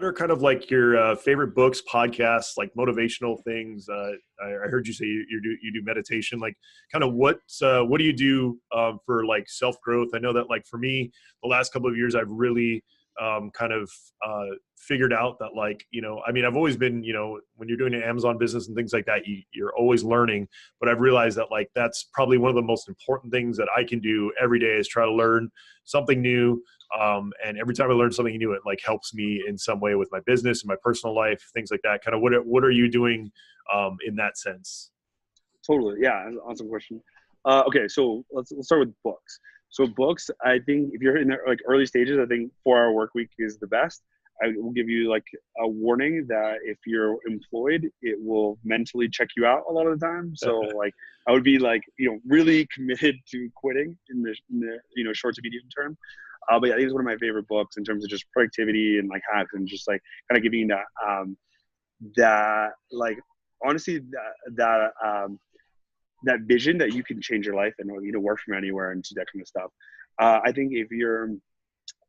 what are kind of like your favorite books, podcasts, like motivational things? I heard you say you do meditation. Like, kind of what do you do for like self growth? I know that like for me, the last couple of years, I've really kind of figured out that like, I mean, I've always been, when you're doing an Amazon business and things like that, you're always learning. But I've realized that like that's probably one of the most important things that I can do every day is try to learn something new. And every time I learn something new, it like helps me in some way with my business and my personal life, things like that. Kind of what are you doing in that sense? Totally. Yeah. Awesome question. Okay. So let's start with books. So books, I think if you're in the like early stages, I think 4-hour work week is the best. I will give you like a warning that if you're employed, it will mentally check you out a lot of the time. So like I would be like, really committed to quitting in the short to medium term. But yeah, I think it's one of my favorite books in terms of just productivity and like hacks and just like kind of giving that like honestly that vision that you can change your life and work from anywhere and do that kind of stuff. I think if you're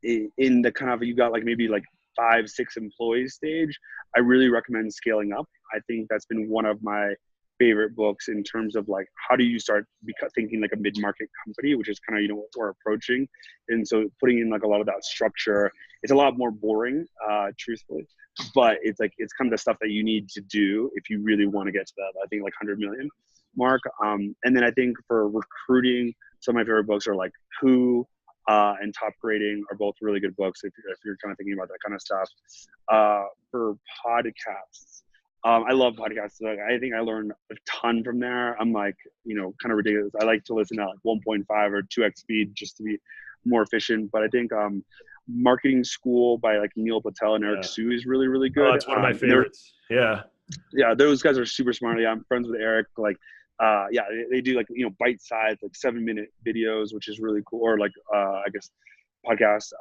in the kind of you got like maybe like 5-6 employees stage, I really recommend Scaling Up. I think that's been one of my favorite books in terms of like how do you start thinking like a mid-market company, which is kind of what we're approaching. And so putting in like a lot of that structure, it's a lot more boring, truthfully, but it's kind of the stuff that you need to do if you really want to get to that, I think, like 100 million mark. And then I think for recruiting, some of my favorite books are like Who and Top Grading are both really good books if you're kind of thinking about that kind of stuff. For podcasts, I love podcasts. Like, I think I learned a ton from there. I'm like, kind of ridiculous. I like to listen at like 1.5 or 2x speed just to be more efficient. But I think Marketing School by like Neil Patel and Eric Sue is really, really good. Oh, that's one of my favorites. Yeah, those guys are super smart. Yeah, I'm friends with Eric. Like, they do like bite-sized like 7-minute videos, which is really cool. Or like I guess podcasts.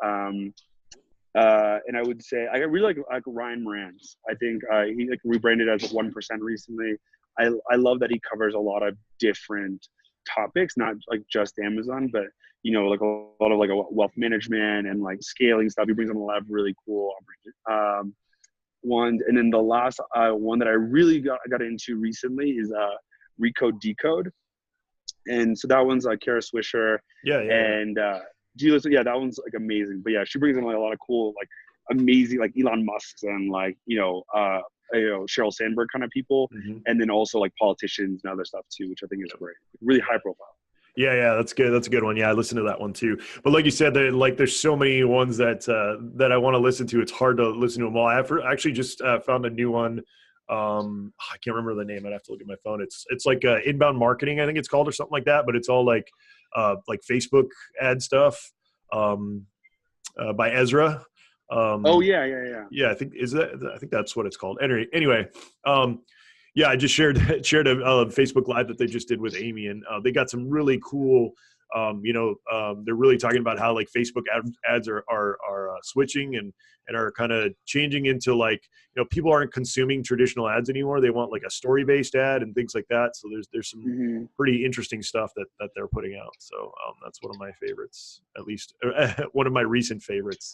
And I would say I really like Ryan Moran's. I think he like rebranded as 1% recently. I love that he covers a lot of different topics, not like just Amazon, but like a lot of like a wealth management and like scaling stuff. He brings in a lot of really cool ones. And then the last one that I really got into recently is Recode Decode. And so that one's Kara Swisher. And do you listen? Yeah, that one's like amazing. But yeah, she brings in like a lot of cool, like amazing, like Elon Musk's and like Sheryl Sandberg kind of people, and then also like politicians and other stuff too, which I think is great. Really high profile. Yeah, that's good. That's a good one. Yeah, I listened to that one too. But like you said, there's so many ones that I want to listen to. It's hard to listen to them all. I actually just found a new one. I can't remember the name. I'd have to look at my phone. It's like inbound marketing, I think it's called, or something like that. But it's all like Facebook ad stuff by Ezra. Yeah, I think that's what it's called. Anyway, yeah, I just shared a Facebook Live that they just did with Amy, and they got some really cool. They're really talking about how like Facebook ads are switching and are kind of changing into like people aren't consuming traditional ads anymore. They want like a story based ad and things like that. So there's some pretty interesting stuff that they're putting out. So that's one of my favorites, at least one of my recent favorites.